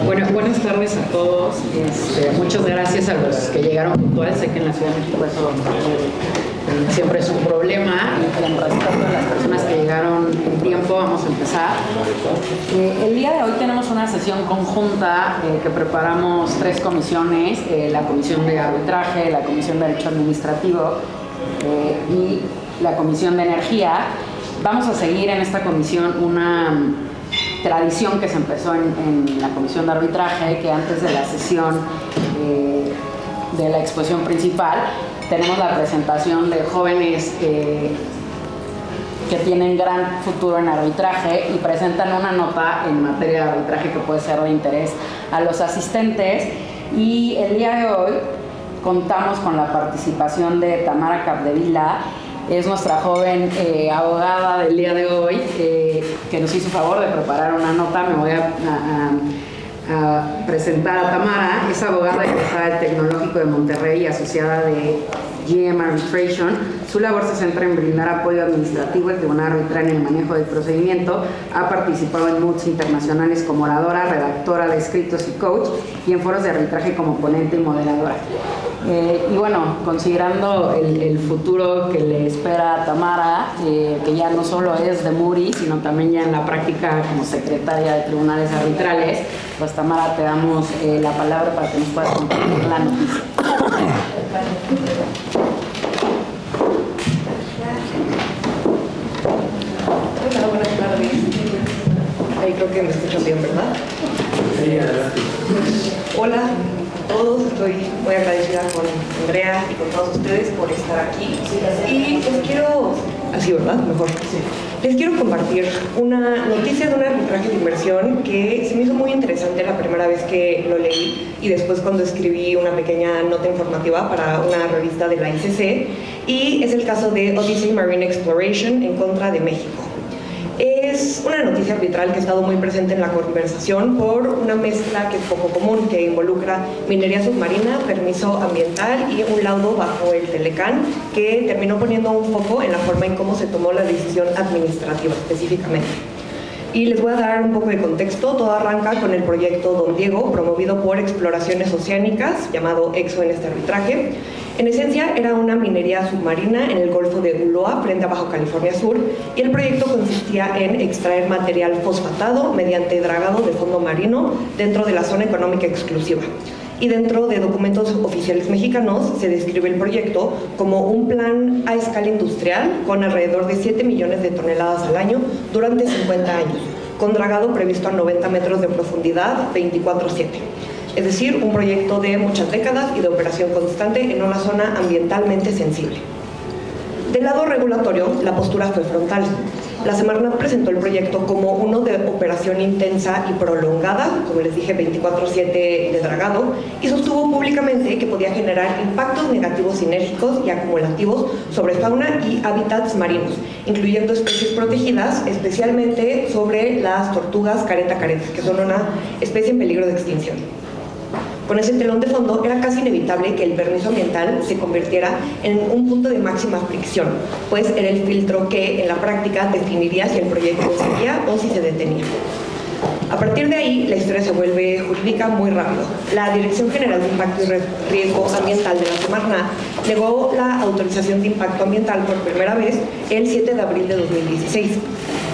Bueno, buenas tardes a todos. Muchas gracias a los que llegaron puntuales. Sé que en la Ciudad de México eso siempre es un problema. Y en respeto a las personas que llegaron en tiempo, vamos a empezar. El día de hoy tenemos una sesión conjunta que preparamos tres comisiones: la Comisión de Arbitraje, la Comisión de Derecho Administrativo y la Comisión de Energía. Vamos a seguir en esta comisión una tradición que se empezó en la Comisión de Arbitraje, que antes de la sesión de la exposición principal tenemos la presentación de jóvenes que tienen gran futuro en arbitraje y presentan una nota en materia de arbitraje que puede ser de interés a los asistentes. Y el día de hoy contamos con la participación de Tamara Capdevila. Es nuestra joven abogada del día de hoy, que nos hizo favor de preparar una nota. Me voy a presentar a Tamara. Es abogada egresada del Tecnológico de Monterrey y asociada de GM Arbitration. Su labor se centra en brindar apoyo administrativo al tribunal arbitral en el manejo del procedimiento. Ha participado en MOOCs internacionales como oradora, redactora de escritos y coach, y en foros de arbitraje como ponente y moderadora. Y bueno, considerando el futuro que le espera a Tamara, que ya no solo es de Muri, sino también ya en la práctica como secretaria de tribunales arbitrales, pues Tamara, te damos la palabra para que nos puedas compartir la noticia. Hola, buenas tardes. Ahí creo que me escuchan bien, ¿verdad? Sí, adelante. Hola a todos, estoy muy agradecida con Andrea y con todos ustedes por estar aquí. Y les quiero, así, ¿verdad? Mejor. Les quiero compartir una noticia de un arbitraje de inversión que se me hizo muy interesante la primera vez que lo leí y después cuando escribí una pequeña nota informativa para una revista de la ICC, y es el caso de Odyssey Marine Exploration en contra de México. Es una noticia arbitral que ha estado muy presente en la conversación por una mezcla que es poco común, que involucra minería submarina, permiso ambiental y un laudo bajo el Telecán, que terminó poniendo un foco en la forma en cómo se tomó la decisión administrativa específicamente. Y les voy a dar un poco de contexto. Todo arranca con el proyecto Don Diego, promovido por Exploraciones Oceánicas, llamado EXO en este arbitraje. En esencia, era una minería submarina en el Golfo de Ulloa, frente a Baja California Sur, y el proyecto consistía en extraer material fosfatado mediante dragado de fondo marino dentro de la zona económica exclusiva. Y dentro de documentos oficiales mexicanos se describe el proyecto como un plan a escala industrial con alrededor de 7 millones de toneladas al año durante 50 años, con dragado previsto a 90 metros de profundidad 24/7. Es decir, un proyecto de muchas décadas y de operación constante en una zona ambientalmente sensible. Del lado regulatorio, la postura fue frontal. La Semarnat presentó el proyecto como uno de operación intensa y prolongada, como les dije, 24/7 de dragado, y sostuvo públicamente que podía generar impactos negativos sinérgicos y acumulativos sobre fauna y hábitats marinos, incluyendo especies protegidas, especialmente sobre las tortugas careta, que son una especie en peligro de extinción. Con ese telón de fondo era casi inevitable que el permiso ambiental se convirtiera en un punto de máxima fricción, pues era el filtro que en la práctica definiría si el proyecto seguía o si se detenía. A partir de ahí, la historia se vuelve jurídica muy rápido. La Dirección General de Impacto y Riesgo Ambiental de la Semarnat negó la autorización de impacto ambiental por primera vez el 7 de abril de 2016.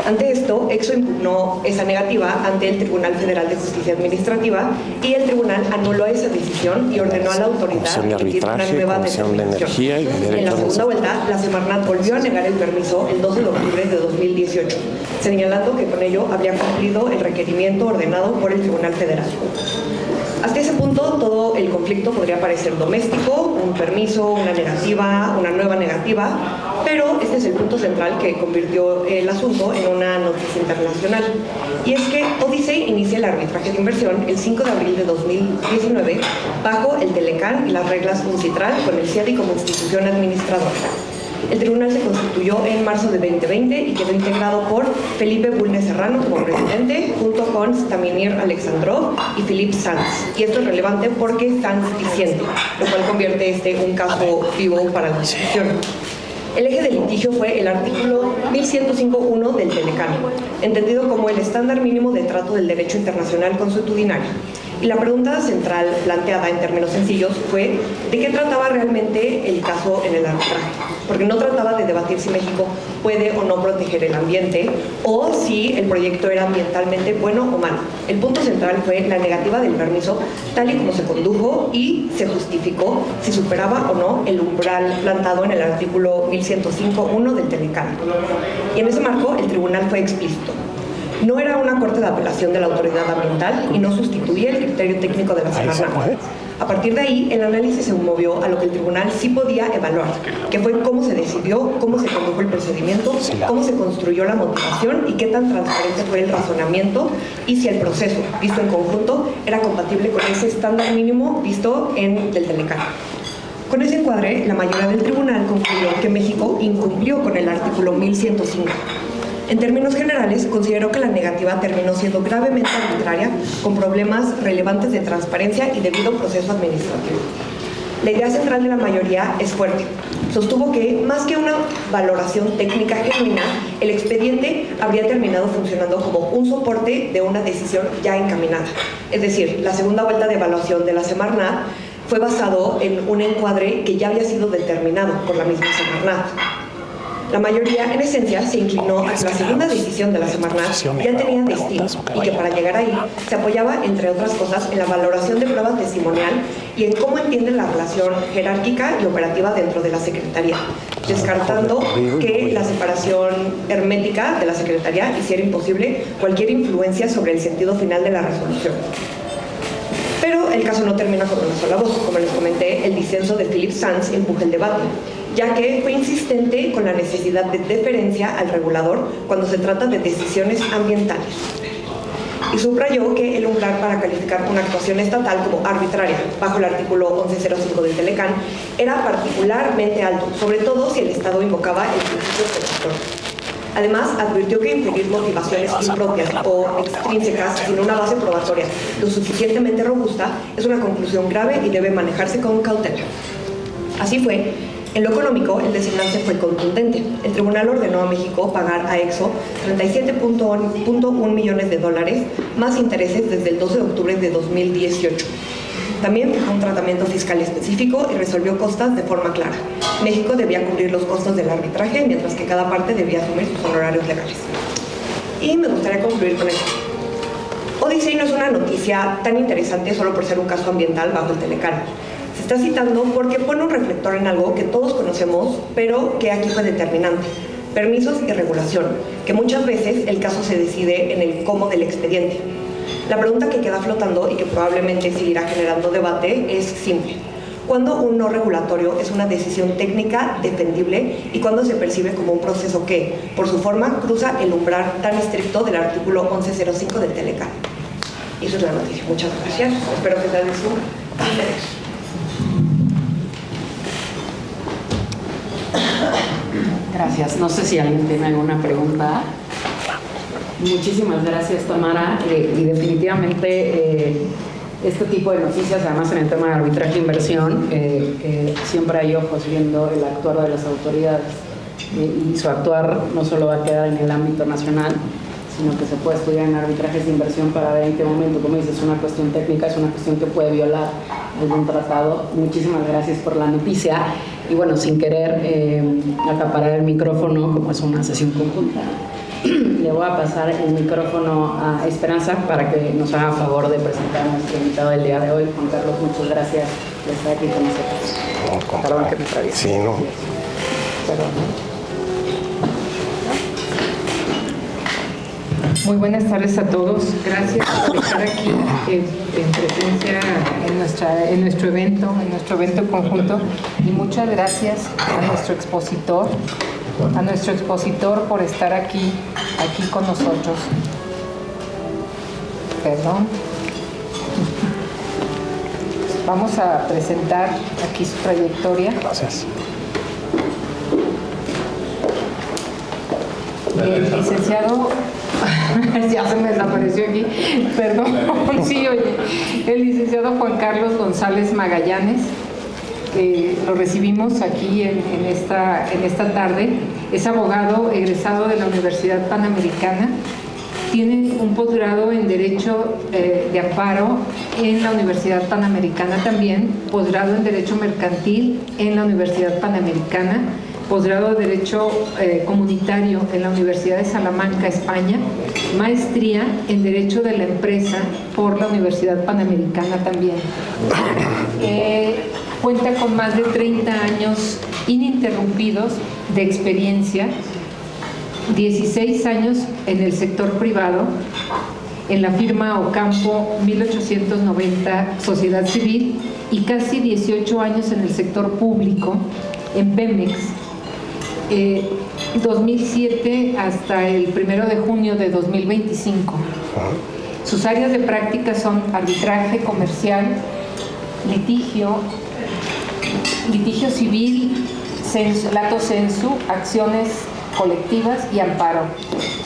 Ante esto, EXO impugnó esa negativa ante el Tribunal Federal de Justicia Administrativa y el tribunal anuló esa decisión y ordenó a la autoridad emitir una nueva determinación. En la segunda vuelta, la Semarnat volvió a negar el permiso el 12 de octubre de 2018, señalando que con ello habría cumplido el requerimiento ordenado por el Tribunal Federal. Hasta ese punto, todo el conflicto podría parecer doméstico, un permiso, una negativa, una nueva negativa, pero este es el punto central que convirtió el asunto en una noticia internacional. Y es que Odyssey inicia el arbitraje de inversión el 5 de abril de 2019 bajo el Telecán y las reglas UNCITRAL con el CIADI como institución administradora. El tribunal se constituyó en marzo de 2020 y quedó integrado por Felipe Bulnes Serrano como presidente, junto con Staminir Alexandrov y Philippe Sanz. Y esto es relevante porque Sanz disiente, lo cual convierte un caso vivo para la discusión. El eje del litigio fue el artículo 1105.1 del Telecán, entendido como el estándar mínimo de trato del derecho internacional consuetudinario. Y la pregunta central planteada en términos sencillos fue ¿de qué trataba realmente el caso en el arbitraje? Porque no trataba de debatir si México puede o no proteger el ambiente o si el proyecto era ambientalmente bueno o malo. El punto central fue la negativa del permiso tal y como se condujo y se justificó si superaba o no el umbral plantado en el artículo 1105.1 del Telecán. Y en ese marco el tribunal fue explícito. No era una corte de apelación de la autoridad ambiental y no sustituía el criterio técnico de la Semarnat. A partir de ahí, el análisis se movió a lo que el tribunal sí podía evaluar, que fue cómo se decidió, cómo se condujo el procedimiento, cómo se construyó la motivación y qué tan transparente fue el razonamiento y si el proceso, visto en conjunto, era compatible con ese estándar mínimo visto en el Telecán. Con ese encuadre, la mayoría del tribunal concluyó que México incumplió con el artículo 1105. En términos generales, consideró que la negativa terminó siendo gravemente arbitraria, con problemas relevantes de transparencia y debido proceso administrativo. La idea central de la mayoría es fuerte. Sostuvo que, más que una valoración técnica genuina, el expediente habría terminado funcionando como un soporte de una decisión ya encaminada. Es decir, la segunda vuelta de evaluación de la Semarnat fue basado en un encuadre que ya había sido determinado por la misma Semarnat. La mayoría, en esencia, se inclinó a que la segunda decisión de la Semarnat ya tenía destino y que para llegar ahí se apoyaba, entre otras cosas, en la valoración de prueba testimonial y en cómo entienden la relación jerárquica y operativa dentro de la Secretaría, descartando que la separación hermética de la Secretaría hiciera imposible cualquier influencia sobre el sentido final de la resolución. Pero el caso no termina con una sola voz. Como les comenté, el disenso de Philip Sanz empuja el debate, ya que fue insistente con la necesidad de deferencia al regulador cuando se trata de decisiones ambientales. Y subrayó que el umbral para calificar una actuación estatal como arbitraria, bajo el artículo 1105 del Telecán, era particularmente alto, sobre todo si el Estado invocaba el principio protector. Además, advirtió que inferir motivaciones impropias o extrínsecas sin una base probatoria lo suficientemente robusta es una conclusión grave y debe manejarse con cautela. Así fue. En lo económico, el desenlace fue contundente. El tribunal ordenó a México pagar a EXO $37.1 millones más intereses desde el 12 de octubre de 2018. También fijó un tratamiento fiscal específico y resolvió costas de forma clara. México debía cubrir los costos del arbitraje, mientras que cada parte debía asumir sus honorarios legales. Y me gustaría concluir con esto. Odyssey no es una noticia tan interesante solo por ser un caso ambiental bajo el Telecán. Se está citando porque pone un reflector en algo que todos conocemos, pero que aquí fue determinante: permisos y regulación, que muchas veces el caso se decide en el cómo del expediente. La pregunta que queda flotando y que probablemente seguirá generando debate es simple: ¿cuándo un no regulatorio es una decisión técnica defendible y cuándo se percibe como un proceso que, por su forma, cruza el umbral tan estricto del artículo 1105 del Telecán? Y eso es la noticia. Muchas gracias. Espero que sea de su interés. Gracias. No sé si alguien tiene alguna pregunta. Muchísimas gracias, Tamara. Y definitivamente este tipo de noticias, además en el tema de arbitraje e inversión, siempre hay ojos viendo el actuar de las autoridades. Y su actuar no solo va a quedar en el ámbito nacional, sino que se puede estudiar en arbitrajes de inversión para ver en qué momento, como dices, es una cuestión técnica, es una cuestión que puede violar algún tratado. Muchísimas gracias por la noticia. Y bueno, sin querer acaparar el micrófono, como es una sesión conjunta, le voy a pasar el micrófono a Esperanza para que nos haga favor de presentar a nuestro invitado del día de hoy. Juan Carlos, muchas gracias por estar aquí con nosotros. No, perdón que me atraviese. Sí, no. Perdón. Muy buenas tardes a todos. Gracias por estar aquí en presencia en nuestro evento conjunto, y muchas gracias a nuestro expositor por estar aquí con nosotros. Perdón. Vamos a presentar aquí su trayectoria. Gracias. El licenciado, ya se me desapareció aquí, perdón, sí, oye, el licenciado Juan Carlos González Magallanes lo recibimos aquí en esta tarde. Es abogado egresado de la Universidad Panamericana. Tiene un posgrado en Derecho de Amparo en la Universidad Panamericana también, posgrado en Derecho Mercantil en la Universidad Panamericana, posgrado de Derecho Comunitario en la Universidad de Salamanca, España, maestría en Derecho de la Empresa por la Universidad Panamericana también. Cuenta con más de 30 años ininterrumpidos de experiencia, 16 años en el sector privado, en la firma Ocampo 1890 Sociedad Civil, y casi 18 años en el sector público, en Pemex, 2007 hasta el 1 de junio de 2025. Sus áreas de práctica son arbitraje comercial, litigio civil, lato sensu, acciones colectivas y amparo.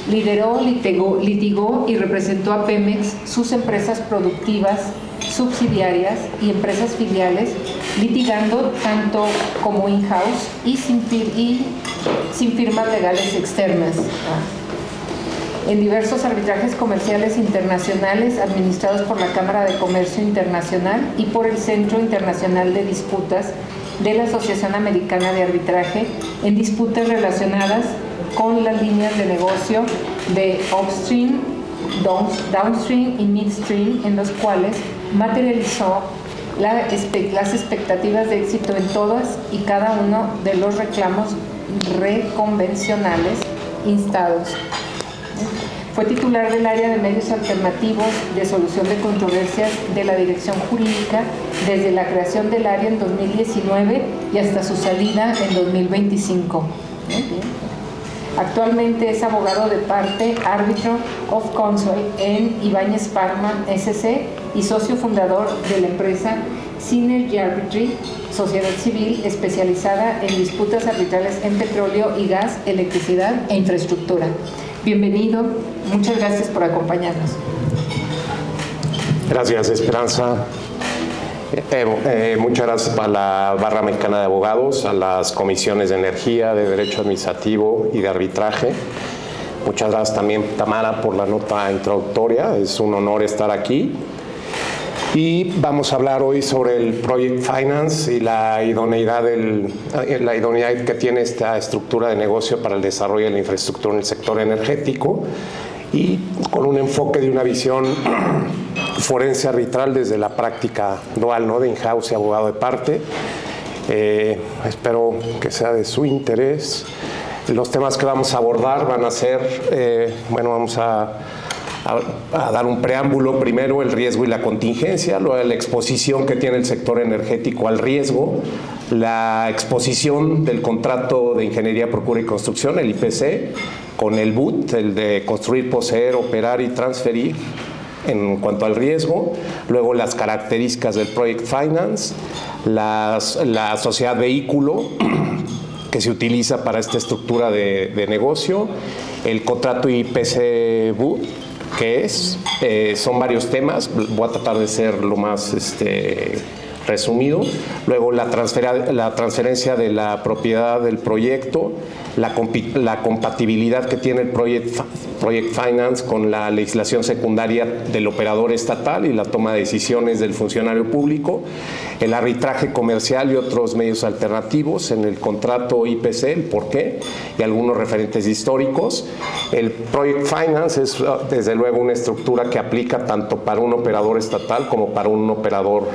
Lideró, litigó y representó a Pemex, sus empresas productivas, subsidiarias y empresas filiales, litigando tanto como in-house y sin firmas legales externas. En diversos arbitrajes comerciales internacionales administrados por la Cámara de Comercio Internacional y por el Centro Internacional de Disputas de la Asociación Americana de Arbitraje, en disputas relacionadas con las líneas de negocio de upstream, downstream y midstream, en los cuales materializó las expectativas de éxito en todas y cada uno de los reclamos reconvencionales instados. Fue titular del área de medios alternativos de solución de controversias de la Dirección Jurídica desde la creación del área en 2019 y hasta su salida en 2025. Actualmente es abogado de parte, árbitro of counsel en Ibáñez Parma SC y socio fundador de la empresa Synergy Arbitry, sociedad civil especializada en disputas arbitrales en petróleo y gas, electricidad e infraestructura. Bienvenido, muchas gracias por acompañarnos. Gracias, Esperanza. Muchas gracias a la Barra Mexicana de Abogados, a las comisiones de energía, de derecho administrativo y de arbitraje. Muchas gracias también, Tamara, por la nota introductoria. Es un honor estar aquí. Y vamos a hablar hoy sobre el Project Finance y la idoneidad que tiene esta estructura de negocio para el desarrollo de la infraestructura en el sector energético, y con un enfoque de una visión forense arbitral desde la práctica dual, ¿no?, de in-house y abogado de parte. Espero que sea de su interés. Los temas que vamos a abordar van a ser, vamos a dar un preámbulo. Primero, el riesgo y la contingencia, luego la exposición que tiene el sector energético al riesgo, la exposición del contrato de ingeniería, procura y construcción, el IPC, con el BUT, el de construir, poseer, operar y transferir en cuanto al riesgo, luego las características del Project Finance, la sociedad vehículo que se utiliza para esta estructura de negocio, el contrato IPC-BUT, que son varios temas, voy a tratar de ser lo más resumido. Luego la transferencia de la propiedad del proyecto, la compatibilidad que tiene el Project Finance con la legislación secundaria del operador estatal y la toma de decisiones del funcionario público, el arbitraje comercial y otros medios alternativos en el contrato IPC, el porqué y algunos referentes históricos. El Project Finance es desde luego una estructura que aplica tanto para un operador estatal como para un operador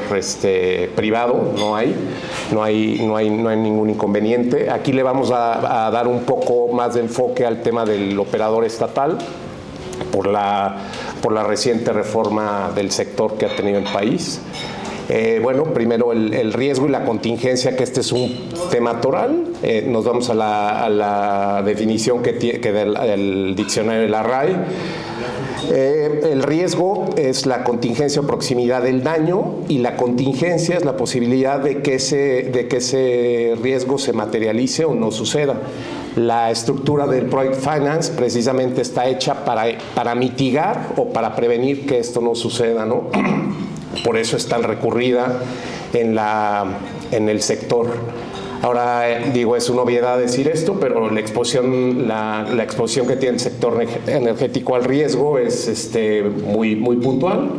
privado. No hay ningún inconveniente. Aquí le vamos a dar un poco más de enfoque al tema del operador estatal por la reciente reforma del sector que ha tenido el país. Primero el riesgo y la contingencia, que este es un tema toral. Nos vamos a la definición que del diccionario de la RAE. El riesgo es la contingencia o proximidad del daño, y la contingencia es la posibilidad de que ese riesgo se materialice o no suceda. La estructura del Project Finance precisamente está hecha para mitigar o para prevenir que esto no suceda, ¿no? Por eso es tan recurrida en la en el sector. Ahora, digo, es una obviedad decir esto, pero la exposición que tiene el sector energético al riesgo es muy puntual.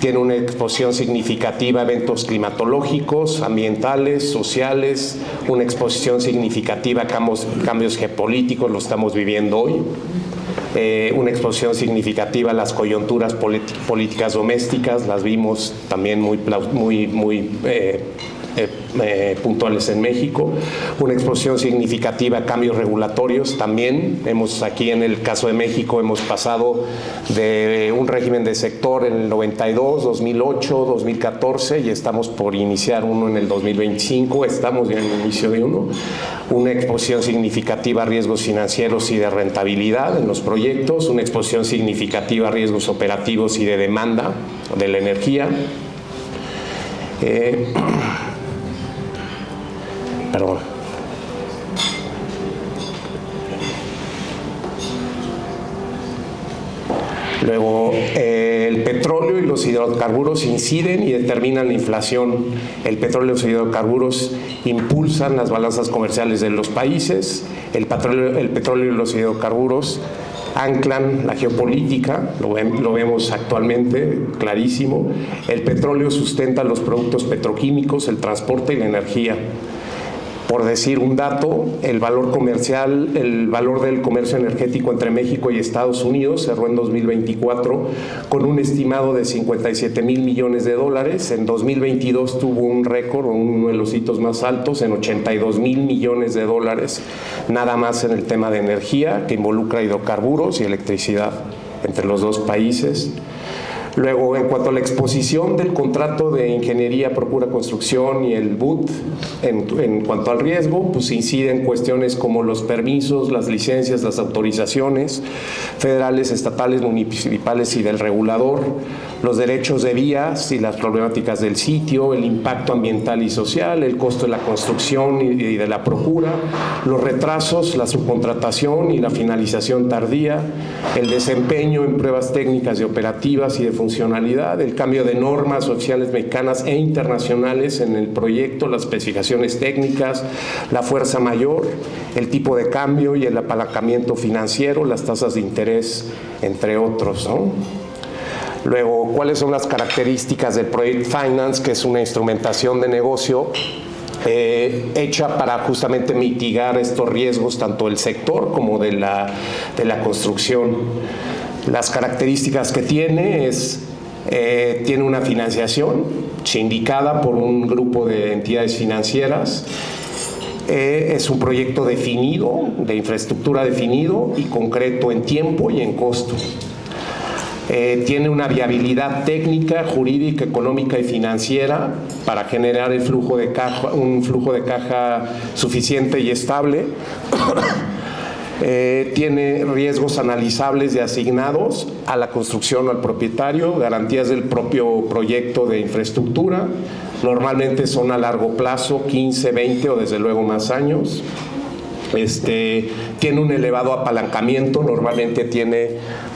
Tiene una exposición significativa a eventos climatológicos, ambientales, sociales, una exposición significativa a cambios geopolíticos, lo estamos viviendo hoy. Una exposición significativa a las coyunturas políticas domésticas, las vimos también muy puntuales en México. Una exposición significativa a cambios regulatorios también. Aquí en el caso de México hemos pasado de un régimen de sector en el 92, 2008, 2014 y estamos por iniciar uno en el 2025, estamos ya en el inicio de uno. Una exposición significativa a riesgos financieros y de rentabilidad en los proyectos, una exposición significativa a riesgos operativos y de demanda de la energía. Perdón. Luego, el petróleo y los hidrocarburos inciden y determinan la inflación. El petróleo y los hidrocarburos impulsan las balanzas comerciales de los países. El petróleo y los hidrocarburos anclan la geopolítica, lo vemos actualmente, clarísimo. El petróleo sustenta los productos petroquímicos, el transporte y la energía. Por decir un dato, el valor del comercio energético entre México y Estados Unidos cerró en 2024 con un estimado de 57,000 millones de dólares. En 2022 tuvo un récord, uno de los hitos más altos, en 82,000 millones de dólares, nada más en el tema de energía, que involucra hidrocarburos y electricidad entre los dos países. Luego, en cuanto a la exposición del contrato de ingeniería, procura, construcción y el BUT, en cuanto al riesgo, pues inciden cuestiones como los permisos, las licencias, las autorizaciones federales, estatales, municipales y del regulador, los derechos de vías y las problemáticas del sitio, el impacto ambiental y social, el costo de la construcción y de la procura, los retrasos, la subcontratación y la finalización tardía, el desempeño en pruebas técnicas y operativas y de funcionalidad, el cambio de normas oficiales mexicanas e internacionales en el proyecto, las especificaciones técnicas, la fuerza mayor, el tipo de cambio y el apalancamiento financiero, las tasas de interés, entre otros, ¿no? Luego, ¿cuáles son las características del Project Finance? Que es una instrumentación de negocio hecha para justamente mitigar estos riesgos tanto del sector como de la construcción. Las características que tiene tiene una financiación sindicada por un grupo de entidades financieras. Es un proyecto definido, de infraestructura definido y concreto en tiempo y en costo. Tiene una viabilidad técnica, jurídica, económica y financiera para generar un flujo de caja suficiente y estable. Tiene riesgos analizables y asignados a la construcción o al propietario, garantías del propio proyecto de infraestructura, normalmente son a largo plazo, 15, 20 o desde luego más años. Tiene un elevado apalancamiento, normalmente tiene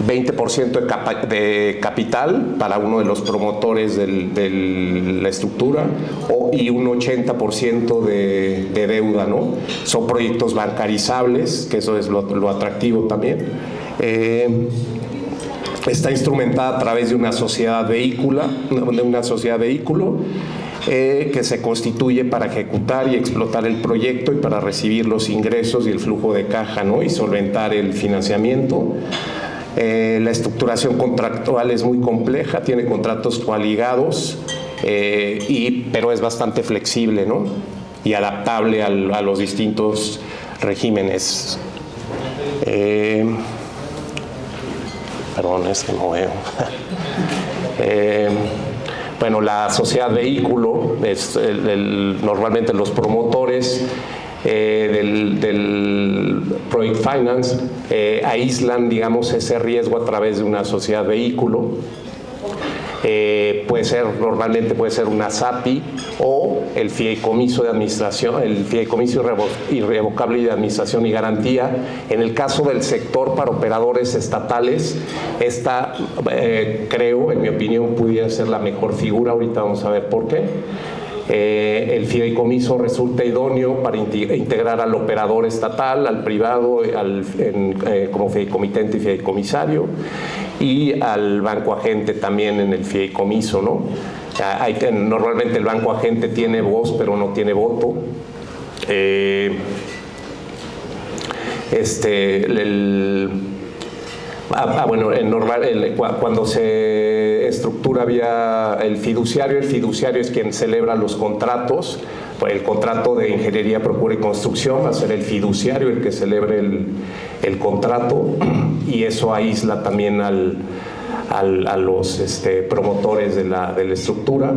20% de capital para uno de los promotores de la estructura y un 80% de deuda, ¿no? Son proyectos bancarizables, que eso es lo atractivo también. Está instrumentada a través de una sociedad vehículo, que se constituye para ejecutar y explotar el proyecto y para recibir los ingresos y el flujo de caja, ¿no? Y solventar el financiamiento. La estructuración contractual es muy compleja, tiene contratos coaligados, pero es bastante flexible, ¿no? Y adaptable a los distintos regímenes. Perdón, es que no veo. Bueno, la sociedad vehículo, normalmente los promotores del Project Finance aíslan, digamos, ese riesgo a través de una sociedad vehículo. Normalmente puede ser una SAPI o el fideicomiso de administración, el fideicomiso irrevocable de administración y garantía. En el caso del sector para operadores estatales, esta creo, en mi opinión, pudiera ser la mejor figura. Ahorita vamos a ver por qué. El fideicomiso resulta idóneo para integrar al operador estatal, al privado, como fideicomitente y fideicomisario, y al banco agente también en el fideicomiso, ¿no? Normalmente el banco agente tiene voz, pero no tiene voto. Cuando se estructura vía el fiduciario es quien celebra los contratos. El contrato de ingeniería, procura y construcción va a ser el fiduciario el que celebre el contrato, y eso aísla también a los promotores de la estructura.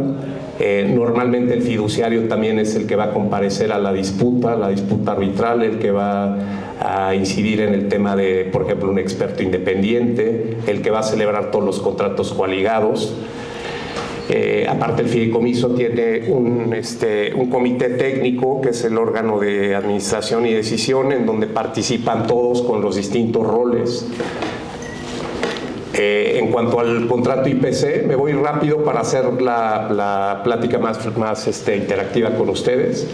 Normalmente el fiduciario también es el que va a comparecer a la disputa arbitral, el que va a incidir en el tema de, por ejemplo, un experto independiente, el que va a celebrar todos los contratos coaligados. Aparte, el fideicomiso tiene un comité técnico, que es el órgano de administración y decisión, en donde participan todos con los distintos roles. En cuanto al contrato IPC, me voy rápido para hacer la plática más interactiva con ustedes.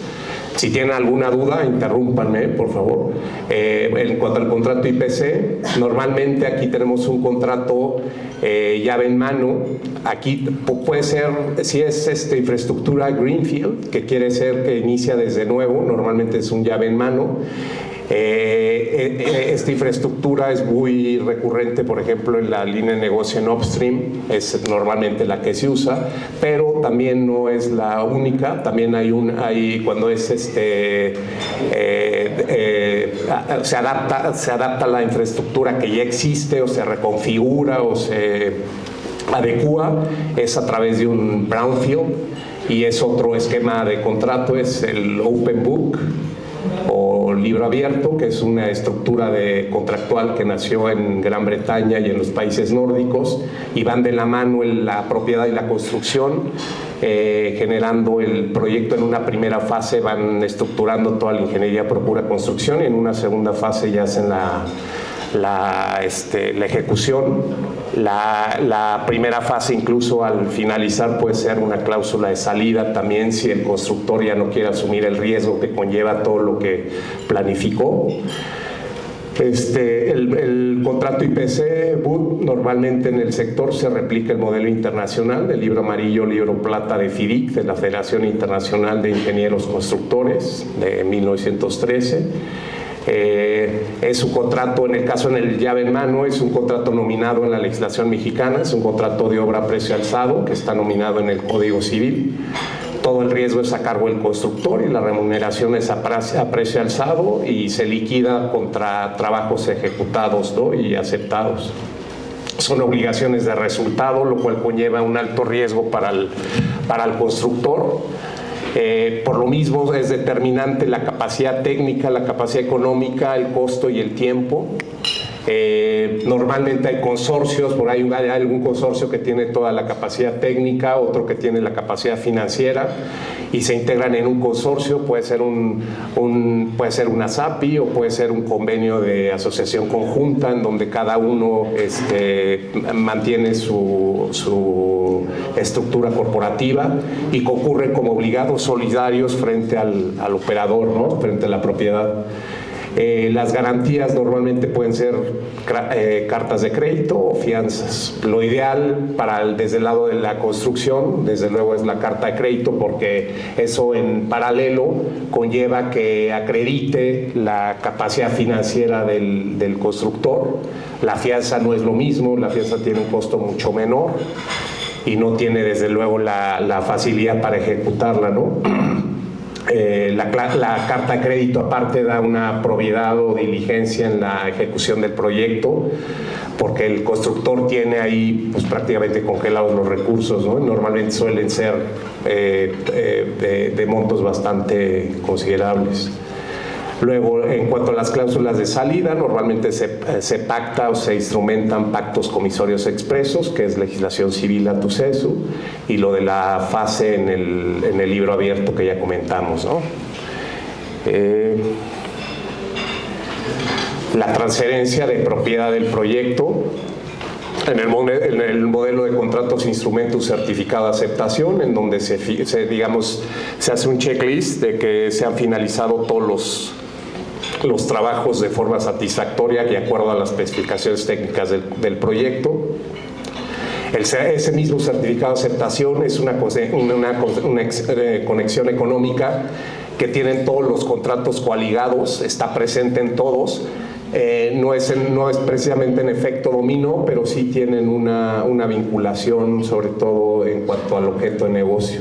Si tienen alguna duda, interrúmpanme, por favor. En cuanto al contrato IPC, normalmente aquí tenemos un contrato llave en mano. Aquí puede ser, si es infraestructura greenfield, que quiere decir que inicia desde nuevo, normalmente es un llave en mano. Esta infraestructura es muy recurrente, por ejemplo, en la línea de negocio en upstream, es normalmente la que se usa, pero también no es la única. También hay cuando es se adapta a la infraestructura que ya existe, o se reconfigura o se adecúa, es a través de un brownfield, y es otro esquema de contrato, es el open book o libro abierto, que es una estructura contractual que nació en Gran Bretaña y en los países nórdicos, y van de la mano en la propiedad y la construcción, generando el proyecto. En una primera fase van estructurando toda la ingeniería, procura, construcción, y en una segunda fase ya hacen la ejecución. La primera fase, incluso al finalizar, puede ser una cláusula de salida también, si el constructor ya no quiere asumir el riesgo que conlleva todo lo que planificó. El contrato IPC, BUT, normalmente en el sector se replica el modelo internacional del libro amarillo, libro plata de FIDIC, de la Federación Internacional de Ingenieros Constructores, de 1913. Es un contrato, en el caso en el llave en mano, es un contrato nominado en la legislación mexicana, es un contrato de obra a precio alzado que está nominado en el Código Civil. Todo el riesgo es a cargo del constructor y la remuneración es a precio alzado, y se liquida contra trabajos ejecutados, ¿no?, y aceptados. Son obligaciones de resultado, lo cual conlleva un alto riesgo para el constructor. Por lo mismo es determinante la capacidad técnica, la capacidad económica, el costo y el tiempo. Normalmente hay consorcios, por ahí hay algún consorcio que tiene toda la capacidad técnica, otro que tiene la capacidad financiera, y se integran en un consorcio. Puede ser puede ser una SAPI o puede ser un convenio de asociación conjunta, en donde cada uno mantiene su estructura corporativa y concurren como obligados solidarios frente al operador, ¿no?, frente a la propiedad. Las garantías normalmente pueden ser cartas de crédito o fianzas. Lo ideal desde el lado de la construcción, desde luego, es la carta de crédito, porque eso en paralelo conlleva que acredite la capacidad financiera del constructor. La fianza no es lo mismo, la fianza tiene un costo mucho menor y no tiene, desde luego, la facilidad para ejecutarla, ¿no? La carta de crédito, aparte, da una probidad o diligencia en la ejecución del proyecto, porque el constructor tiene ahí pues prácticamente congelados los recursos, ¿no? Normalmente suelen ser de montos bastante considerables. Luego, en cuanto a las cláusulas de salida, normalmente se pacta o se instrumentan pactos comisorios expresos, que es legislación civil a tu sesu, y lo de la fase en el libro abierto que ya comentamos, ¿no? La transferencia de propiedad del proyecto. en el modelo de contratos instrumentos certificado de aceptación, en donde se hace un checklist de que se han finalizado todos los trabajos de forma satisfactoria y de acuerdo a las especificaciones técnicas del proyecto. Ese mismo certificado de aceptación es una conexión económica que tienen todos los contratos coaligados, está presente en todos. No es precisamente en efecto dominó, pero sí tienen una vinculación, sobre todo en cuanto al objeto de negocio.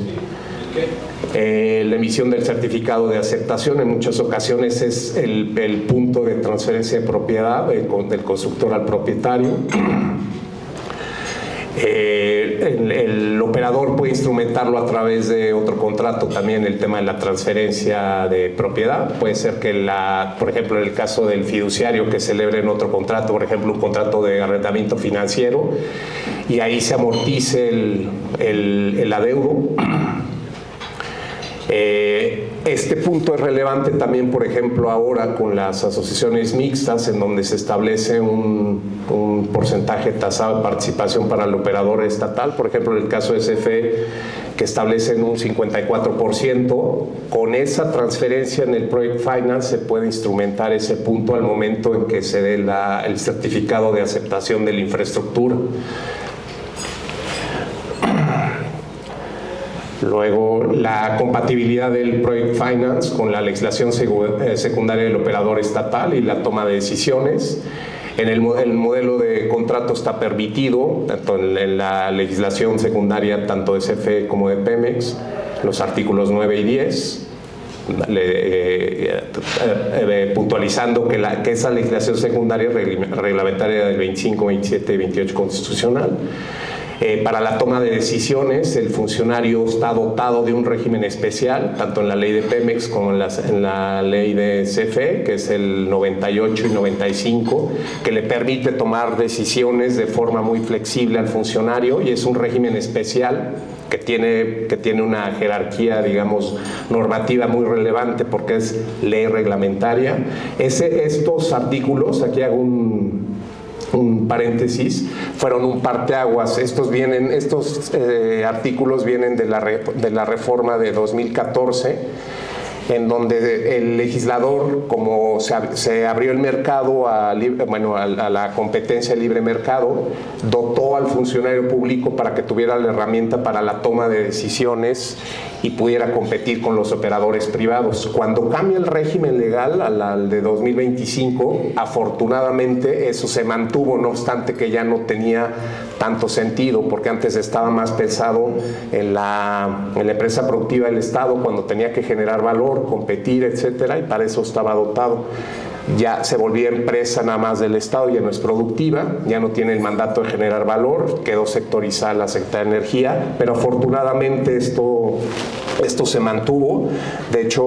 La emisión del certificado de aceptación en muchas ocasiones es el punto de transferencia de propiedad del constructor al propietario. El operador puede instrumentarlo a través de otro contrato también, el tema de la transferencia de propiedad. Puede ser que, por ejemplo, en el caso del fiduciario, que celebre en otro contrato, por ejemplo, un contrato de arrendamiento financiero, y ahí se amortice el adeudo. Este punto es relevante también, por ejemplo, ahora con las asociaciones mixtas, en donde se establece un porcentaje tasado de participación para el operador estatal. Por ejemplo, en el caso de CFE, que establecen un 54%, con esa transferencia en el Project Finance se puede instrumentar ese punto al momento en que se dé el certificado de aceptación de la infraestructura. Luego, la compatibilidad del Project Finance con la legislación secundaria del operador estatal y la toma de decisiones. El modelo de contrato está permitido, tanto en la legislación secundaria, tanto de CFE como de Pemex, los artículos 9 y 10, puntualizando que esa legislación secundaria reglamentaria del 25, 27 y 28 constitucional. Para la toma de decisiones, el funcionario está dotado de un régimen especial, tanto en la ley de Pemex como en la ley de CFE, que es el 98 y 95, que le permite tomar decisiones de forma muy flexible al funcionario, y es un régimen especial que tiene una jerarquía, digamos, normativa muy relevante porque es ley reglamentaria. Estos artículos, aquí hago un paréntesis, fueron un parteaguas. Estos artículos vienen de la reforma de 2014, en donde el legislador, como se abrió el mercado a la competencia de libre mercado, dotó al funcionario público para que tuviera la herramienta para la toma de decisiones y pudiera competir con los operadores privados. Cuando cambia el régimen legal al de 2025, afortunadamente eso se mantuvo, no obstante que ya no tenía tanto sentido, porque antes estaba más pensado en la empresa productiva del Estado, cuando tenía que generar valor, competir, etcétera, y para eso estaba dotado. Ya se volvía empresa nada más del Estado, ya no es productiva, ya no tiene el mandato de generar valor, quedó sectorizada la Secretaría de Energía, pero afortunadamente esto se mantuvo. De hecho,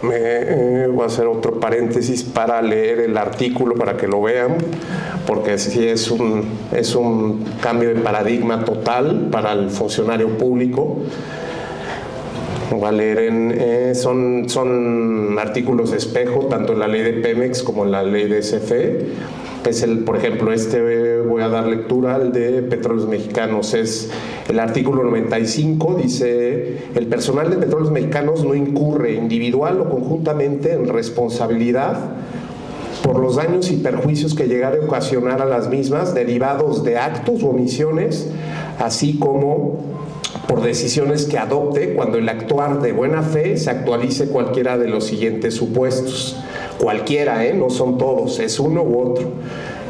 voy a hacer otro paréntesis para leer el artículo para que lo vean, porque sí es un cambio de paradigma total para el funcionario público. Voy a leer son artículos de espejo, tanto en la ley de Pemex como en la ley de CFE. Por ejemplo, voy a dar lectura al de Petróleos Mexicanos. Es el artículo 95, dice: el personal de Petróleos Mexicanos no incurre individual o conjuntamente en responsabilidad por los daños y perjuicios que llegara a ocasionar a las mismas derivados de actos u omisiones, así como por decisiones que adopte cuando el actuar de buena fe se actualice cualquiera de los siguientes supuestos. Cualquiera, no son todos, es uno u otro.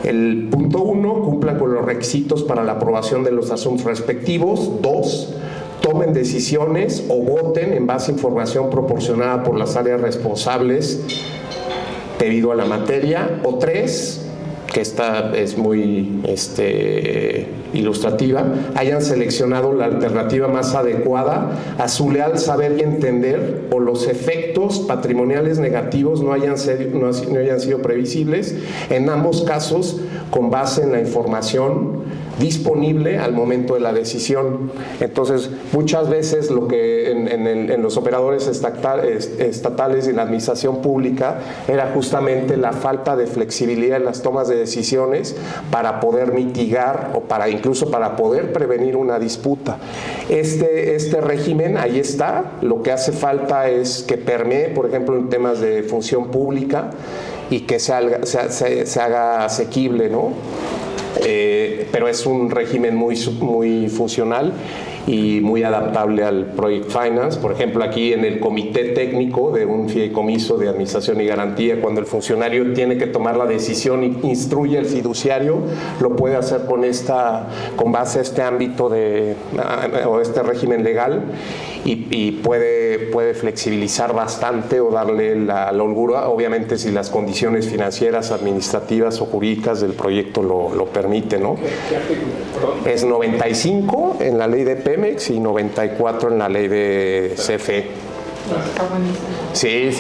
El punto 1, cumplan con los requisitos para la aprobación de los asuntos respectivos. 2, tomen decisiones o voten en base a información proporcionada por las áreas responsables debido a la materia. O 3, que esta es muy ilustrativa, hayan seleccionado la alternativa más adecuada a su leal saber y entender, o los efectos patrimoniales negativos no hayan sido previsibles, en ambos casos con base en la información disponible al momento de la decisión. Entonces, muchas veces lo que en los operadores estatales y en la administración pública era justamente la falta de flexibilidad en las tomas de decisiones para poder mitigar o incluso para poder prevenir una disputa. Este régimen ahí está. Lo que hace falta es que permee, por ejemplo, en temas de función pública y que se haga asequible, ¿no? Pero es un régimen muy funcional y muy adaptable al Project Finance. Por ejemplo, aquí en el comité técnico de un fideicomiso de administración y garantía, cuando el funcionario tiene que tomar la decisión y instruye al fiduciario, lo puede hacer con base a este ámbito o este régimen legal y puede flexibilizar bastante o darle la holgura, obviamente si las condiciones financieras, administrativas o jurídicas del proyecto lo permiten, ¿no? Es 95 en la ley de Pemex y 94 en la ley de CFE. Sí.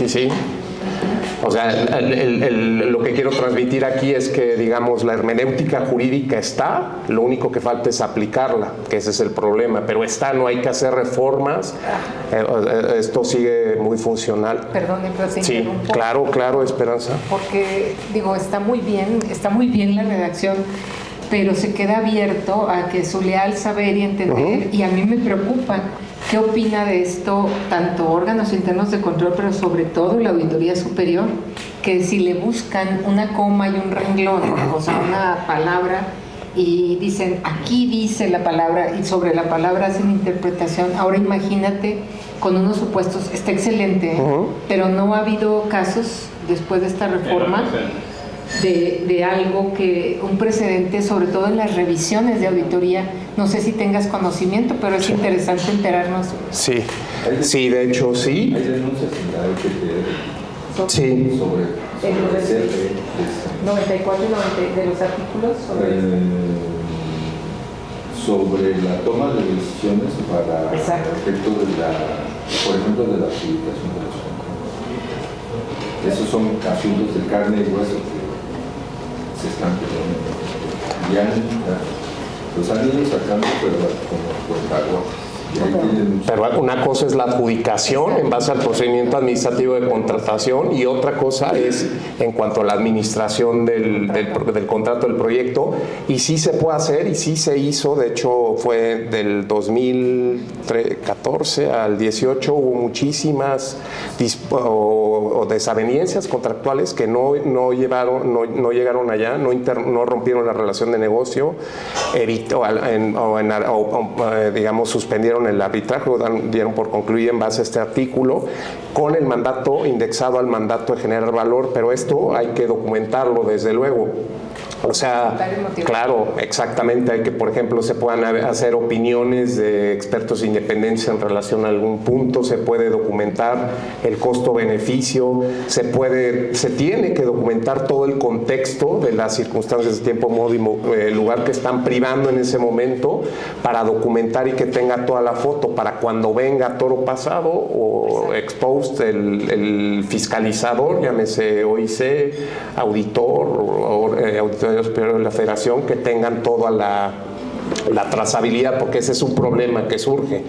O sea, lo que quiero transmitir aquí es que, digamos, la hermenéutica jurídica está, lo único que falta es aplicarla, que ese es el problema, pero no hay que hacer reformas, esto sigue muy funcional. Perdone, pero te sí, interrumpo. Claro, Esperanza. Porque, digo, está muy bien la redacción, pero se queda abierto a que su leal saber y entender, y a mí me preocupa. ¿Qué opina de esto tanto órganos internos de control, pero sobre todo la Auditoría Superior? Que si le buscan una coma y un renglón, o sea, una palabra, y dicen, aquí dice la palabra, y sobre la palabra hacen interpretación. Ahora imagínate con unos supuestos, está excelente, pero no ha habido casos después de esta reforma de algo que, un precedente, sobre todo en las revisiones de auditoría. No sé si tengas conocimiento, pero es interesante enterarnos. Sí, de hecho, sí. Hay denuncias en la LPP Sí. sobre CFE. 94 y 90 de los artículos sobre la toma de decisiones para efectos de por ejemplo, de la adjudicación de los contratos. Esos son asuntos de carne y hueso que se están peleando. Los han ido sacando, pero como cuentagotas. Pero una cosa es la adjudicación en base al procedimiento administrativo de contratación y otra cosa es en cuanto a la administración del contrato del proyecto, y sí se puede hacer y sí se hizo. De hecho fue del 2014 al 18 hubo muchísimas desavenencias contractuales que no llegaron allá, no rompieron la relación de negocio, digamos suspendieron el arbitraje, dieron por concluir en base a este artículo con el mandato indexado al mandato de generar valor, pero esto hay que documentarlo desde luego. O sea, claro, exactamente, hay que, por ejemplo, se puedan hacer opiniones de expertos independientes en relación a algún punto, se puede documentar el costo-beneficio, se tiene que documentar todo el contexto de las circunstancias de tiempo, modo y lugar que están privando en ese momento para documentar y que tenga toda la foto para cuando venga toro pasado o exposed el fiscalizador, llámese OIC, auditor o auditor superior de la Federación, que tengan toda la trazabilidad, porque ese es un problema que surge.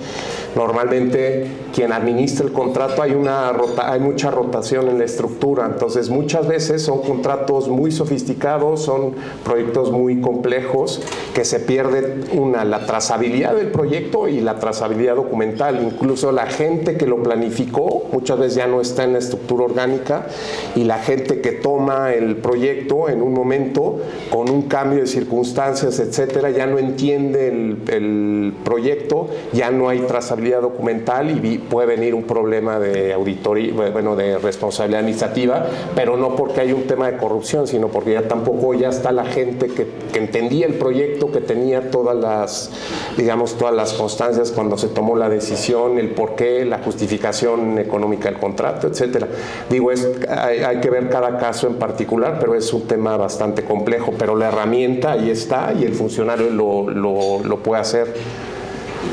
Normalmente quien administra el contrato hay mucha rotación en la estructura, entonces muchas veces son contratos muy sofisticados, son proyectos muy complejos que se pierde la trazabilidad del proyecto y la trazabilidad documental. Incluso la gente que lo planificó muchas veces ya no está en la estructura orgánica, y la gente que toma el proyecto en un momento con un cambio de circunstancias, etcétera, ya no entiende el proyecto, ya no hay trazabilidad documental y puede venir un problema de auditoría, de responsabilidad administrativa, pero no porque hay un tema de corrupción, sino porque ya está la gente que entendía el proyecto, que tenía todas las constancias cuando se tomó la decisión, el porqué, la justificación económica del contrato, etcétera. Hay que ver cada caso en particular, pero es un tema bastante complejo, pero la herramienta ahí está y el funcionario lo puede hacer.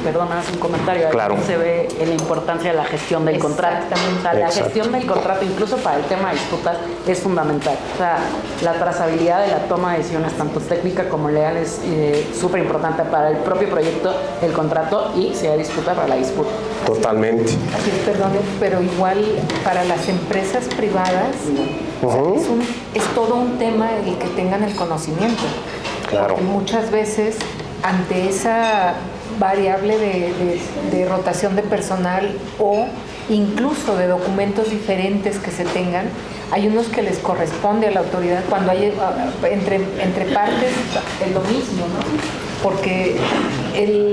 perdona, un comentario, ahí Claro. se ve la importancia de la gestión del contrato. O sea, la Exacto. gestión del contrato, incluso para el tema de disputas, es fundamental. O sea, la trazabilidad de la toma de decisiones, tanto técnica como legal, es súper importante para el propio proyecto, el contrato, y si hay disputa, para la disputa. Totalmente. Así es, perdone, pero igual para las empresas privadas es todo un tema el que tengan el conocimiento. Claro. Porque muchas veces ante esa variable de rotación de personal o incluso de documentos diferentes que se tengan, hay unos que les corresponde a la autoridad cuando hay entre partes es lo mismo, ¿no? Porque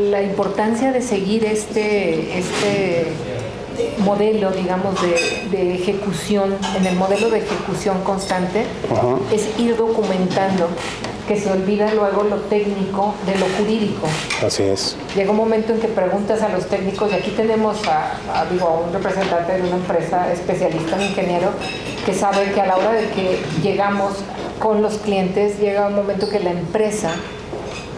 la importancia de seguir este modelo, digamos, de ejecución, en el modelo de ejecución constante, es ir documentando, que se olvida luego lo técnico de lo jurídico. Así es. Llega un momento en que preguntas a los técnicos, y aquí tenemos a un representante de una empresa especialista en ingeniero, que sabe que a la hora de que llegamos con los clientes, llega un momento que la empresa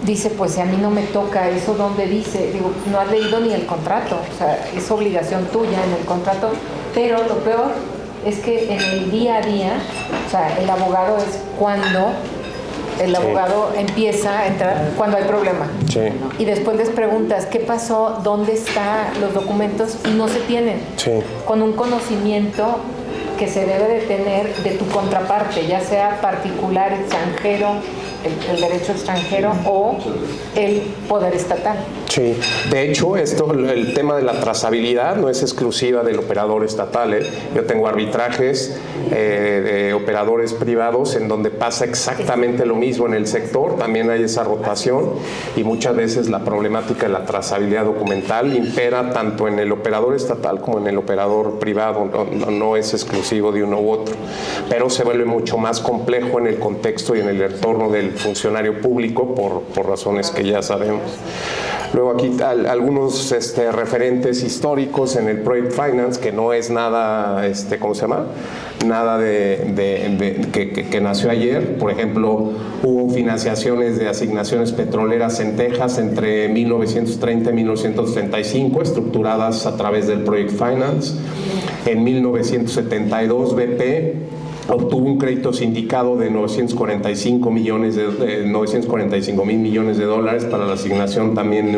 dice, pues si a mí no me toca eso, ¿dónde dice? Digo, no has leído ni el contrato, o sea, es obligación tuya en el contrato, pero lo peor es que en el día a día, o sea, el abogado es cuando el abogado empieza a entrar, cuando hay problema. Sí. Y después les preguntas, ¿qué pasó? ¿Dónde están los documentos? Y no se tienen. Sí. Con un conocimiento que se debe de tener de tu contraparte, ya sea particular, extranjero, el derecho extranjero o el poder estatal. Sí, de hecho, el tema de la trazabilidad no es exclusiva del operador estatal. Yo tengo arbitrajes de operadores privados en donde pasa exactamente lo mismo en el sector, también hay esa rotación y muchas veces la problemática de la trazabilidad documental impera tanto en el operador estatal como en el operador privado, no es exclusivo de uno u otro, pero se vuelve mucho más complejo en el contexto y en el entorno del funcionario público por razones que ya sabemos. Luego aquí algunos referentes históricos en el Project Finance, que no es nada, ¿cómo se llama? Nada que nació ayer. Por ejemplo, hubo financiaciones de asignaciones petroleras en Texas entre 1930 y 1935, estructuradas a través del Project Finance. En 1972, BP obtuvo un crédito sindicado de 945 mil millones de dólares para la asignación también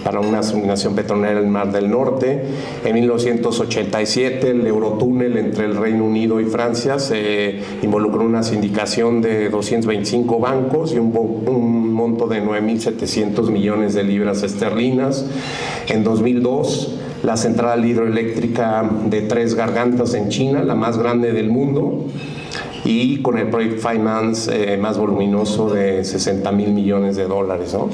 para una asignación petrolera en el Mar del Norte. En 1987 el Eurotúnel entre el Reino Unido y Francia se involucró en una sindicación de 225 bancos y un monto de 9.700 millones de libras esterlinas. En 2002 la central hidroeléctrica de Tres Gargantas en China, la más grande del mundo, y con el Project Finance más voluminoso de 60 mil millones de dólares, ¿no?